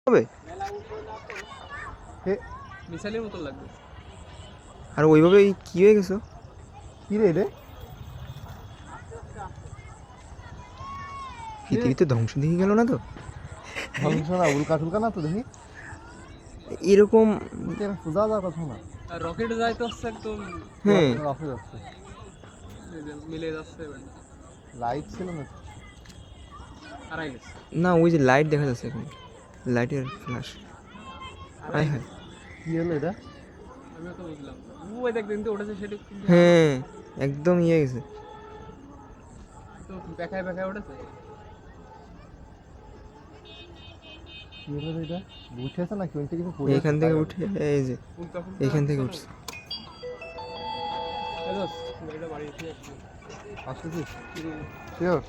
হবে মিসাইলের মতো লাগবে। আর ওইভাবে কি হয়ে গেছো? কি রে পৃথিবীতে ধ্বংস দিকে গেল না তো? ধ্বংস না, উল্কা টুলকা না তো দেখি এরকম সোজা যাওয়ার কথা না। আর রকেট যাইতে হচ্ছে একদম হ্যাঁ রকে যাচ্ছে, মিলে যাচ্ছে লাইট ছিল না। হারাই গেছে। না, ওই যে লাইট দেখা যাচ্ছে এখন, লাইটের ফ্ল্যাশ। হায় হায়, কি হলো এটা? আমিও তো বুঝলাম না। ওই দেখ দিন তো ওঠেছে সেটা কিন্তু হ্যাঁ একদম ইয়ে গেছে। তো বেকায় বেকায় উঠেছে। কি হলো রে এটা? উঠেছে নাকি ওইটা কিছু পড়ে এখান থেকে উঠে এই যে এখান থেকে উঠছে। এটা বাড়ি থেকে আসতেছিস? শিওর?